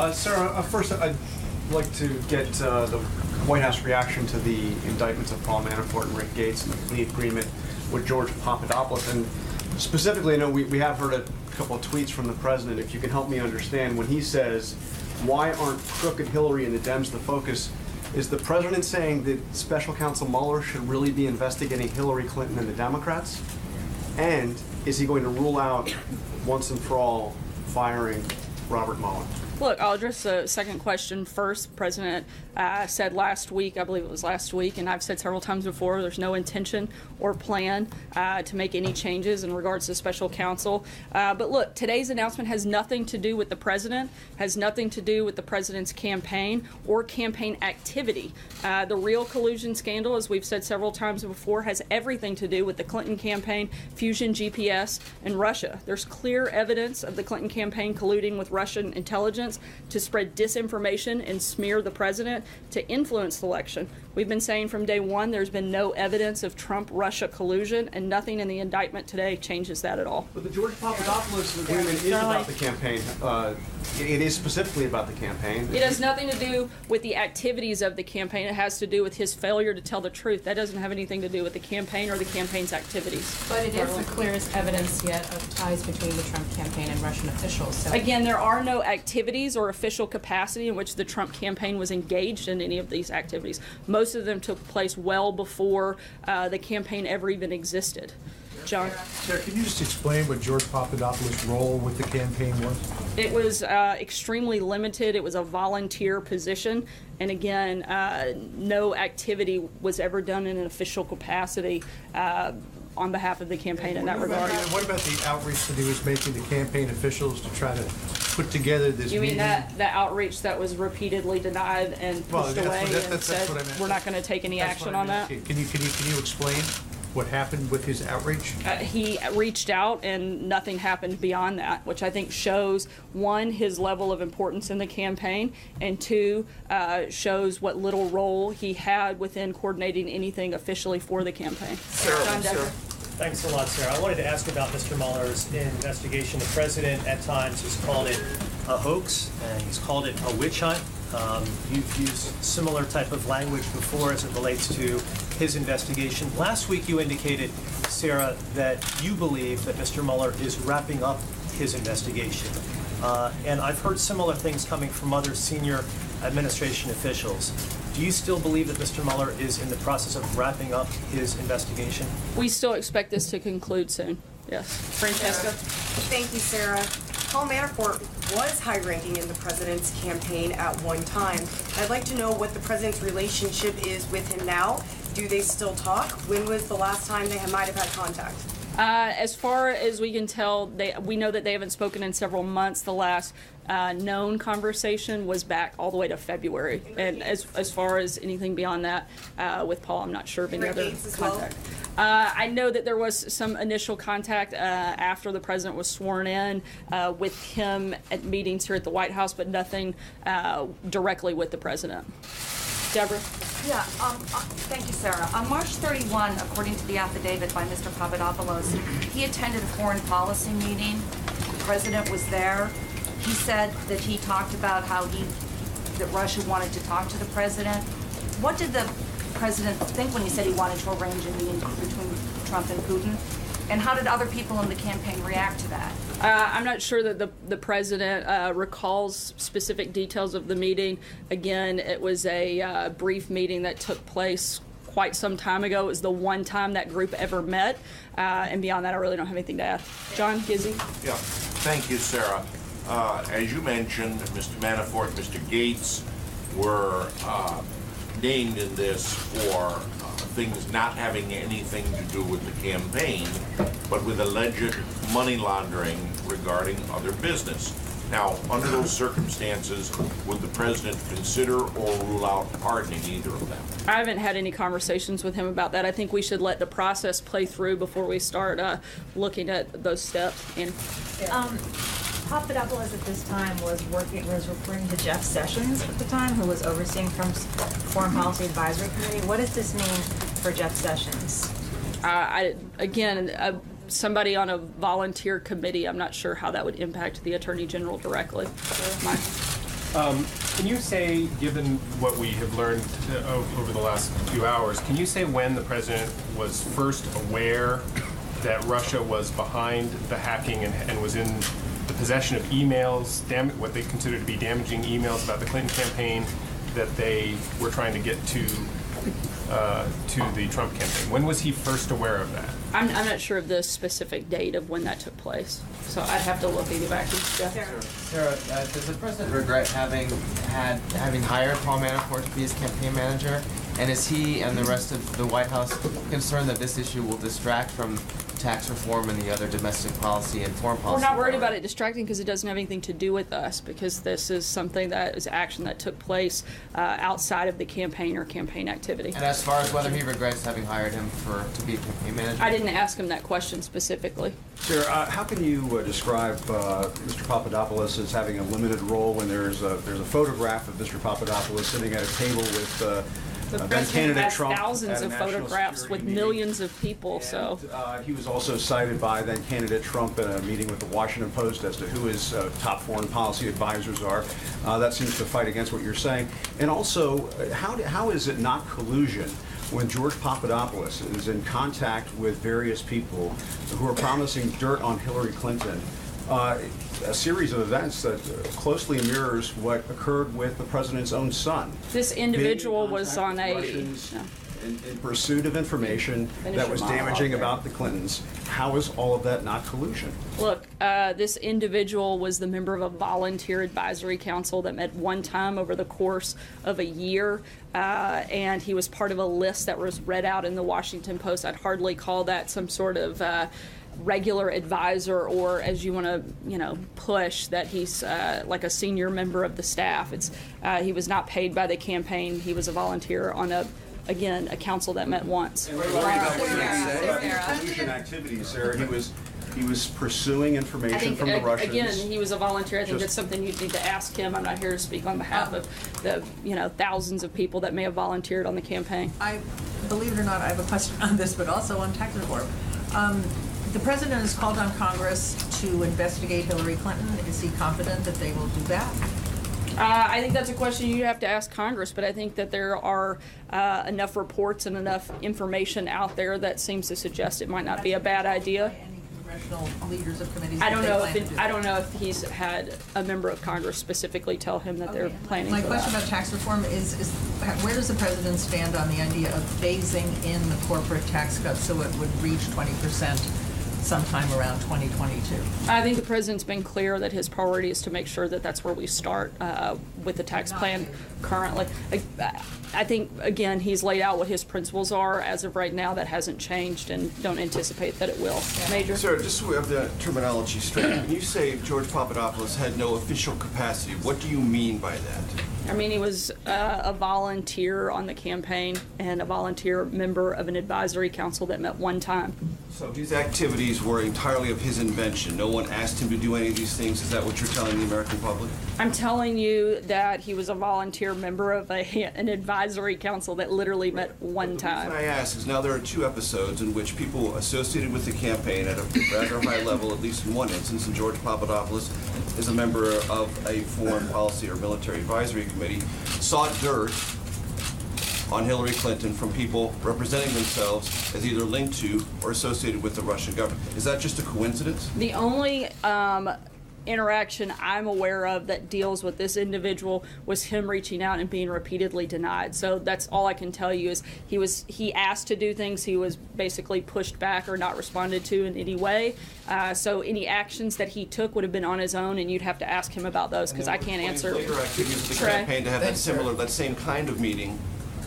Sarah, first I'd like to get the White House reaction to the indictments of Paul Manafort and Rick Gates and the plea agreement with George Papadopoulos. And specifically, I know we have heard a couple of tweets from the president. If you can help me understand, when he says, why aren't crooked Hillary and the Dems the focus, is the president saying that Special Counsel Mueller should really be investigating Hillary Clinton and the Democrats? And is he going to rule out, once and for all, firing Robert Mueller? Look, I'll address the second question first. The president said last week, I believe it was last week, and I've said several times before, there's no intention or plan to make any changes in regards to special counsel. But look, today's announcement has nothing to do with the president, has nothing to do with the president's campaign or campaign activity. The real collusion scandal, as we've said several times before, has everything to do with the Clinton campaign, Fusion GPS, and Russia. There's clear evidence of the Clinton campaign colluding with Russian intelligence to spread disinformation and smear the president to influence the election. We've been saying from day one there's been no evidence of Trump-Russia collusion, and nothing in the indictment today changes that at all. But the George Papadopoulos agreement is about the campaign. It is specifically about the campaign. It has nothing to do with the activities of the campaign. It has to do with his failure to tell the truth. That doesn't have anything to do with the campaign or the campaign's activities. But it is the clearest evidence yet of ties between the Trump campaign and Russian officials. So again, there are no activities or official capacity in which the Trump campaign was engaged in any of these activities. Most of them took place well before the campaign ever even existed. John? Sarah, can you just explain what George Papadopoulos' role with the campaign was? It was extremely limited. It was a volunteer position. And again, no activity was ever done in an official capacity on behalf of the campaign in that regard. What about the outreach that he was making to campaign officials to try to put together this You mean meeting? that outreach that was repeatedly denied and pushed away and said we're not going to take any action on that? Can you explain what happened with his outreach? He reached out and nothing happened beyond that, which I think shows, one, his level of importance in the campaign, and two, shows what little role he had within coordinating anything officially for the campaign. John Decker. Thanks a lot, Sarah. I wanted to ask about Mr. Mueller's investigation. The president at times has called it a hoax, and he's called it a witch hunt. You've used similar type of language before as it relates to his investigation. Last week you indicated, Sarah, that you believe that Mr. Mueller is wrapping up his investigation. And I've heard similar things coming from other senior administration officials. Do you still believe that Mr. Mueller is in the process of wrapping up his investigation? We still expect this to conclude soon. Yes. Francesca? Thank you, Sarah. Paul Manafort was high-ranking in the president's campaign at one time. I'd like to know what the president's relationship is with him now. Do they still talk? When was the last time they might have had contact? As far as we can tell, we know that they haven't spoken in several months. The last known conversation was back all the way to February. And as far as anything beyond that, with Paul, I'm not sure of any other contact. I know that there was some initial contact after the president was sworn in with him at meetings here at the White House, but nothing directly with the president. Deborah? Yeah, thank you, Sarah. On March 31, according to the affidavit by Mr. Papadopoulos, he attended a foreign policy meeting. The president was there. He said that he talked about how that Russia wanted to talk to the president. What did the president think when he said he wanted to arrange a meeting between Trump and Putin? And how did other people in the campaign react to that? I'm not sure that the president recalls specific details of the meeting. Again, it was a brief meeting that took place quite some time ago. It was the one time that group ever met. And beyond that, I really don't have anything to add. John Gizzi? Yeah, thank you, Sarah. As you mentioned, Mr. Manafort, Mr. Gates were named in this for things not having anything to do with the campaign, but with alleged money laundering regarding other business. Now, under those circumstances, would the president consider or rule out pardoning either of them? I haven't had any conversations with him about that. I think we should let the process play through before we start looking at those steps. And Papadopoulos at this time was referring to Jeff Sessions at the time, who was overseeing Trump's Foreign Policy Advisory Committee. What does this mean for Jeff Sessions? Somebody on a volunteer committee, I'm not sure how that would impact the Attorney General directly. Can you say, given what we have learned over the last few hours, can you say when the president was first aware that Russia was behind the hacking and was in the possession of emails, what they considered to be damaging emails about the Clinton campaign that they were trying to get to the Trump campaign? When was he first aware of that? I'm not sure of the specific date of when that took place, so I'd have to look and get back to you, Jeff. Sarah, does the president regret having hired Paul Manafort to be his campaign manager? And is he and the rest of the White House concerned that this issue will distract from tax reform and the other domestic policy and foreign policy? We're not worried about it distracting because it doesn't have anything to do with us, because this is something that is action that took place outside of the campaign or campaign activity. And as far as whether he regrets having hired him to be a campaign manager? I didn't ask him that question specifically. Sir, how can you describe Mr. Papadopoulos as having a limited role when there's a photograph of Mr. Papadopoulos sitting at a table with The then president candidate has Trump thousands at a of national photographs security with meeting? millions of people, And, so. he was also cited by then candidate Trump in a meeting with the Washington Post as to who his top foreign policy advisors are. That seems to fight against what you're saying. And also, how is it not collusion when George Papadopoulos is in contact with various people who are promising dirt on Hillary Clinton? A series of events that closely mirrors what occurred with the president's own son. This individual was on a. In pursuit of information that was damaging about the Clintons. How is all of that not collusion? Look, this individual was the member of a volunteer advisory council that met one time over the course of a year, and he was part of a list that was read out in the Washington Post. I'd hardly call that some sort of regular advisor, or as you want to, push that he's like a senior member of the staff. He was not paid by the campaign. He was a volunteer on a council that met once. Collusion activities, Sarah. He was pursuing information from the Russians. Again, he was a volunteer. I think that's something you'd need to ask him. I'm not here to speak on behalf of the thousands of people that may have volunteered on the campaign. Believe it or not, I have a question on this, but also on tax reform. The president has called on Congress to investigate Hillary Clinton. Is he confident that they will do that? I think that's a question you have to ask Congress, but I think that there are enough reports and enough information out there that seems to suggest it might not be a bad idea. Any congressional leaders of committees? I don't know if he's had a member of Congress specifically tell him that they're planning. My question about tax reform is where does the president stand on the idea of phasing in the corporate tax cut so it would reach 20%? Sometime around 2022. I think the president's been clear that his priority is to make sure that that's where we start with the tax plan currently. I think, again, he's laid out what his principles are. As of right now, that hasn't changed, and don't anticipate that it will. Major? Sir, just so we have the terminology straight, when you say George Papadopoulos had no official capacity, what do you mean by that? I mean, he was a volunteer on the campaign and a volunteer member of an advisory council that met one time. So his activities were entirely of his invention. No one asked him to do any of these things. Is that what you're telling the American public? I'm telling you that he was a volunteer member of an advisory council that literally met one time. The reason I ask is now there are two episodes in which people associated with the campaign at a rather high level, at least in one instance, and George Papadopoulos is a member of a foreign policy or military advisory committee, sought dirt on Hillary Clinton from people representing themselves as either linked to or associated with the Russian government. Is that just a coincidence? The only interaction I'm aware of that deals with this individual was him reaching out and being repeatedly denied. So that's all I can tell you is he asked to do things, he was basically pushed back or not responded to in any way. So any actions that he took would have been on his own, and you'd have to ask him about those because I can't answer. Later activities of the campaign to have that same kind of meeting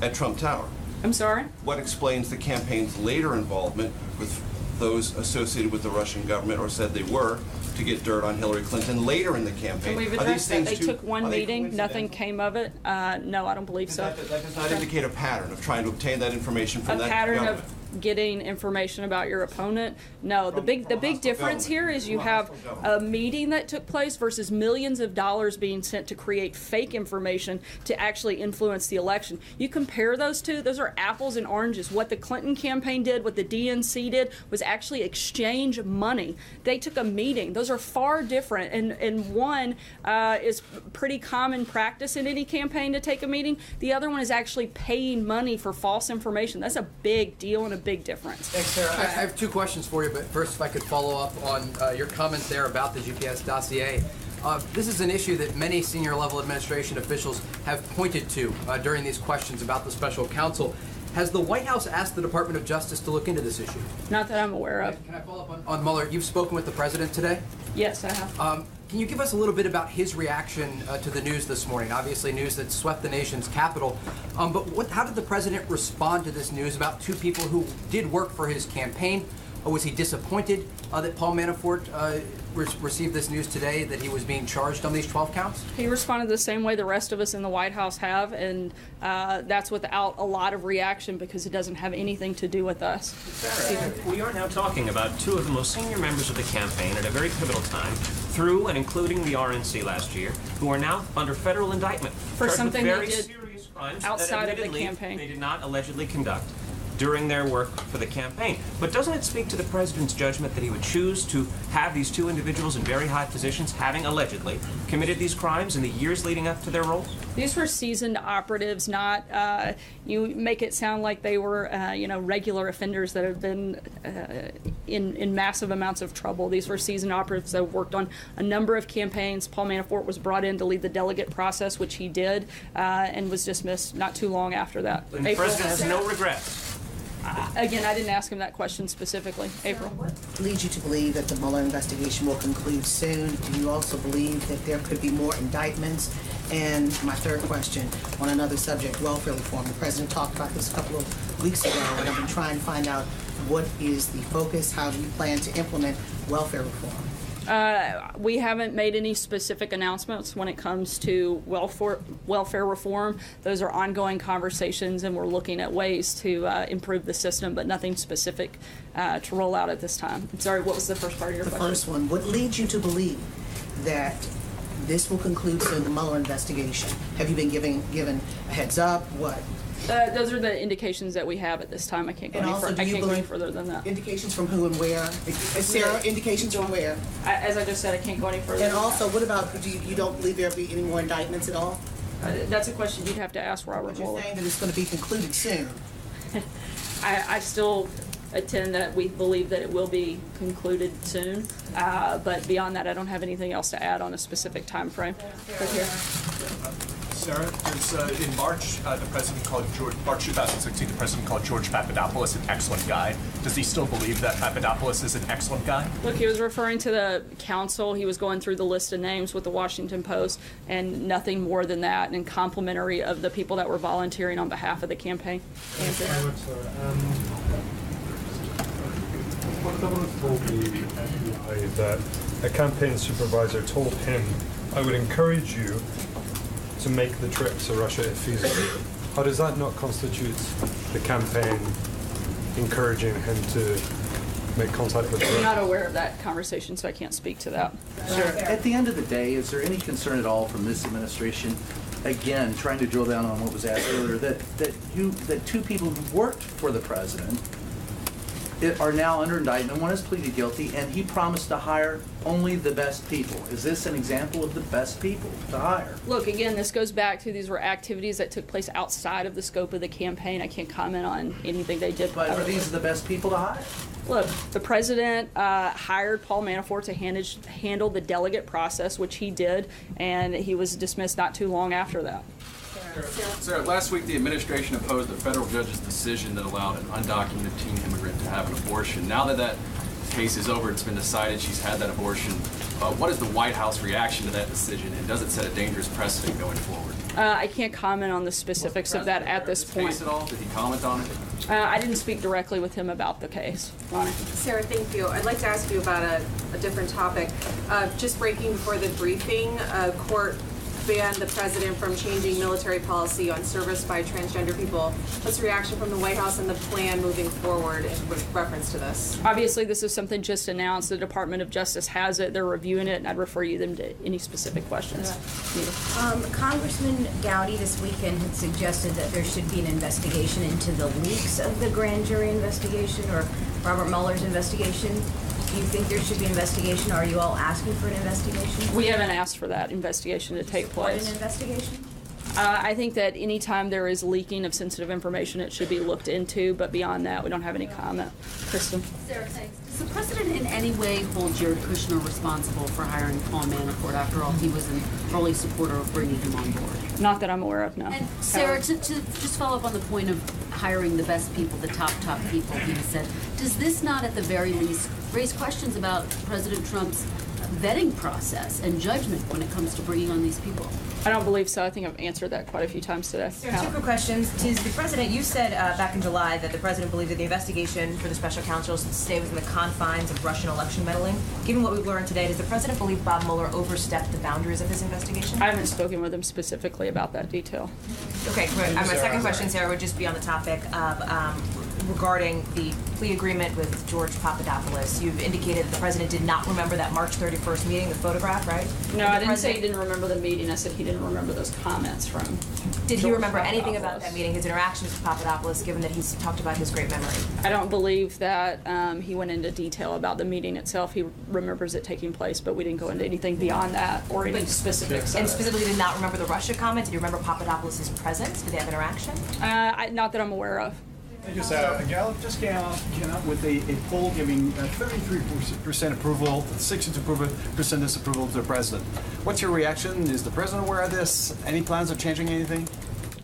at Trump Tower. I'm sorry? What explains the campaign's later involvement with those associated with the Russian government, or said they were, to get dirt on Hillary Clinton later in the campaign? And we've addressed that. They took one meeting, nothing came of it. No, I don't believe so. That does not indicate a pattern of trying to obtain that information from that government. getting information about your opponent. No, the big difference here is you have a meeting that took place versus millions of dollars being sent to create fake information to actually influence the election. You compare those two, those are apples and oranges. What the Clinton campaign did, what the DNC did, was actually exchange money. They took a meeting. Those are far different, and one is pretty common practice in any campaign to take a meeting. The other one is actually paying money for false information. That's a big deal and a big difference. Thanks, Sarah. I have two questions for you, but first, if I could follow up on your comment there about the GPS dossier. This is an issue that many senior level administration officials have pointed to during these questions about the special counsel. Has the White House asked the Department of Justice to look into this issue? Not that I'm aware of. Can I follow up on Mueller? You've spoken with the president today? Yes, I have. Can you give us a little bit about his reaction to the news this morning? Obviously, news that swept the nation's capital. But how did the president respond to this news about two people who did work for his campaign? Was he disappointed that Paul Manafort received this news today that he was being charged on these 12 counts? He responded the same way the rest of us in the White House have, and that's without a lot of reaction because it doesn't have anything to do with us. Sarah, we are now talking about two of the most senior members of the campaign at a very pivotal time, through and including the RNC last year, who are now under federal indictment For something very they did serious crimes outside that of the campaign. They did not allegedly conduct during their work for the campaign. But doesn't it speak to the president's judgment that he would choose to have these two individuals in very high positions, having allegedly committed these crimes in the years leading up to their roles? These were seasoned operatives, not, you make it sound like they were, regular offenders that have been in massive amounts of trouble. These were seasoned operatives that worked on a number of campaigns. Paul Manafort was brought in to lead the delegate process, which he did, and was dismissed not too long after that. And the president has no regrets. Again, I didn't ask him that question specifically. April. What leads you to believe that the Mueller investigation will conclude soon? Do you also believe that there could be more indictments? And my third question, on another subject, welfare reform. The president talked about this a couple of weeks ago, and I've been trying to find out what is the focus, how do you plan to implement welfare reform? We haven't made any specific announcements when it comes to welfare reform. Those are ongoing conversations, and we're looking at ways to improve the system, but nothing specific to roll out at this time. I'm sorry, what was the first part of your question? The first one, what leads you to believe that this will conclude soon, the Mueller investigation? Have you been given a heads up? What? Those are the indications that we have at this time. I can't go any further than that. Indications from who and where? Sarah, indications from where? As I just said, I can't go any further. And also, what about, you don't believe there'll be any more indictments at all? That's a question you'd have to ask Robert Mueller. You're saying that it's going to be concluded soon. I still attend that we believe that it will be concluded soon, but beyond that, I don't have anything else to add on a specific time frame. Sarah, in March, the president called March 2016, the president called George Papadopoulos an excellent guy. Does he still believe that Papadopoulos is an excellent guy? Look, he was referring to the council. He was going through the list of names with the Washington Post, and nothing more than that, and complimentary of the people that were volunteering on behalf of the campaign. Papadopoulos told the FBI that a campaign supervisor told him, "I would encourage you to make the trip to Russia if feasible." How does that not constitute the campaign encouraging him to make contact with Russia? I'm not aware of that conversation, so I can't speak to that. Sure. At the end of the day, is there any concern at all from this administration, again, trying to drill down on what was asked earlier, that two people who worked for the president are now under indictment? One has pleaded guilty, and he promised to hire only the best people. Is this an example of the best people to hire? Look, again, this goes back to these were activities that took place outside of the scope of the campaign. I can't comment on anything they did. But are these the best people to hire? Look, the president hired Paul Manafort to handle the delegate process, which he did, and he was dismissed not too long after that. Sarah, last week the administration opposed a federal judge's decision that allowed an undocumented teen immigrant to have an abortion. Now that that case is over, it's been decided she's had that abortion. What is the White House reaction to that decision, and does it set a dangerous precedent going forward? I can't comment on the specifics of that at this point. At all? Did he comment on it? I didn't speak directly with him about the case. Ronnie. Sarah, thank you. I'd like to ask you about a different topic. Just breaking before the briefing, court banned the president from changing military policy on service by transgender people. What's the reaction from the White House and the plan moving forward in reference to this? Obviously, this is something just announced. The Department of Justice has it. They're reviewing it, and I'd refer them to any specific questions. Congressman Gowdy this weekend had suggested that there should be an investigation into the leaks of the grand jury investigation or Robert Mueller's investigation. Do you think there should be an investigation? Are you all asking for an investigation? We haven't asked for that investigation to take place. An investigation? I think that anytime there is leaking of sensitive information, it should be looked into, but beyond that, we don't have any comment. Kristen? Sarah, thanks. Does the president in any way hold Jared Kushner responsible for hiring Paul Manafort? After all, he was an early supporter of bringing him on board. Not that I'm aware of, no. And Sarah, to just follow up on the point of hiring the best people, the top people, he said, does this not at the very least raise questions about President Trump's vetting process and judgment when it comes to bringing on these people? I don't believe so. I think I've answered that quite a few times today. Sarah, two quick questions. Tis the president, you said back in July that the president believed that the investigation for the special counsel should stay within the confines of Russian election meddling. Given what we've learned today, does the president believe Bob Mueller overstepped the boundaries of his investigation? I haven't spoken with him specifically about that detail. Okay, great. My second question, Sarah, would just be on the topic of regarding the plea agreement with George Papadopoulos. You've indicated that the president did not remember that March 31st meeting, the photograph, right? No, I didn't say he didn't remember the meeting. I said he didn't remember those comments from Did he remember anything about that meeting, his interactions with Papadopoulos, given that he's talked about his great memory? I don't believe that he went into detail about the meeting itself. He remembers it taking place, but we didn't go into anything beyond that or any specifics. And specifically did not remember the Russia comment? Did you remember Papadopoulos' presence? Did they have interaction? Not that I'm aware of. Thank you, Sarah. Gallup just came out with a poll giving 33% approval, 62% disapproval to the president. What's your reaction? Is the president aware of this? Any plans of changing anything?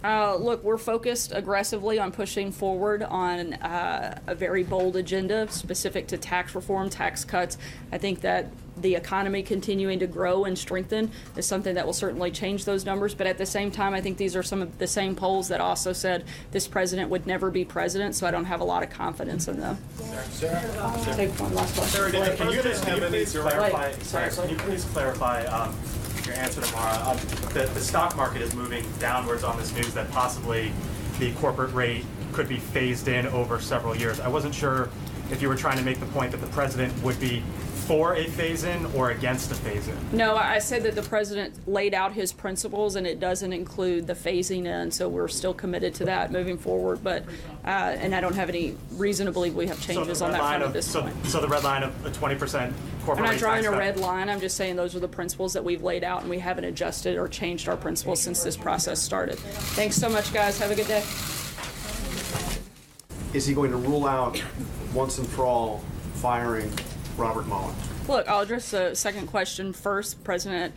Look, we're focused aggressively on pushing forward on a very bold agenda specific to tax reform, tax cuts. I think that the economy continuing to grow and strengthen is something that will certainly change those numbers. But at the same time, I think these are some of the same polls that also said this president would never be president, so I don't have a lot tomorrow. Take one last question. Sarah, can you please clarify your answer tomorrow? The stock market is moving downwards on this news that possibly the corporate rate could be phased in over several years. I wasn't sure if you were trying to make the point that the president would be for a phase-in or against a phase-in. No, I said that the president laid out his principles, and it doesn't include the phasing in, so we're still committed to that moving forward, but and I don't have any reason to believe we have changes on that front at this point. So the red line of a 20% corporate I'm rate not drawing tax a cut. red line. I'm just saying those are the principles that we've laid out, and we haven't adjusted or changed our principles since this process started. Thanks so much, guys. Have a good day. Is he going to rule out once and for all firing Robert Mueller? Look, I'll address the second question first. The president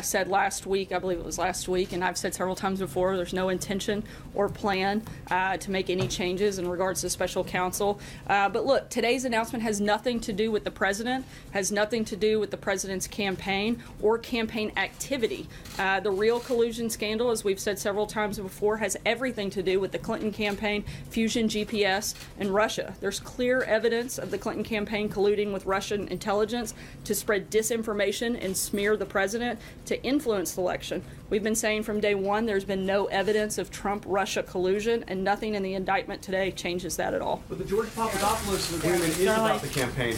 said last week, I believe it was last week, and I've said several times before, there's no intention or plan to make any changes in regards to special counsel. But look, today's announcement has nothing to do with the president, has nothing to do with the president's campaign or campaign activity. The real collusion scandal, as we've said several times before, has everything to do with the Clinton campaign, Fusion GPS, and Russia. There's clear evidence of the Clinton campaign colluding with Russian intelligence to spread disinformation and smear the president to influence the election. We've been saying from day one there's been no evidence of Trump-Russia collusion, and nothing in the indictment today changes that at all. But the George Papadopoulos agreement is about the campaign.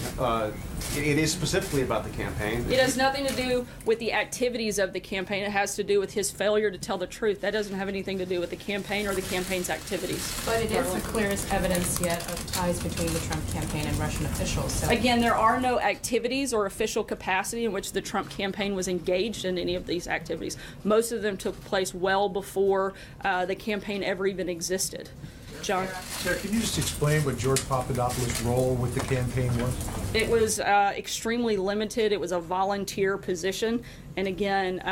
It is specifically about the campaign. It has nothing to do with the activities of the campaign. It has to do with his failure to tell the truth. That doesn't have anything to do with the campaign or the campaign's activities. But it is the clearest evidence yet of ties between the Trump campaign and Russian officials. So. Again, there are no activities or official capacity in which the Trump campaign was engaged in any of these activities. Most of them took place well before the campaign ever even existed. John? Sarah, can you just explain what George Papadopoulos' role with the campaign was? It was extremely limited. It was a volunteer position. And again,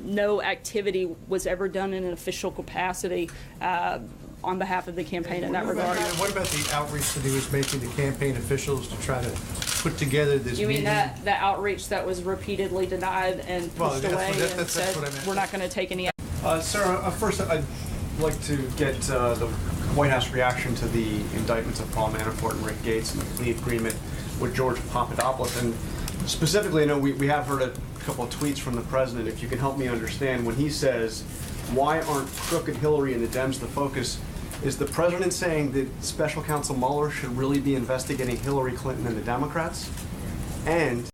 no activity was ever done in an official capacity on behalf of the campain in that regard. What about the outreach that he was making to campaign officials to try to put together this You mean meeting? the outreach that was repeatedly denied and pushed away and said we're not going to take any action? Sarah, first I'd like to get the White House reaction to the indictments of Paul Manafort and Rick Gates and the plea agreement with George Papadopoulos. And specifically, I know we have heard a couple of tweets from the president, if you can help me understand, when he says, why aren't crooked Hillary and the Dems the focus? Is the president saying that special counsel Mueller should really be investigating Hillary Clinton and the Democrats? And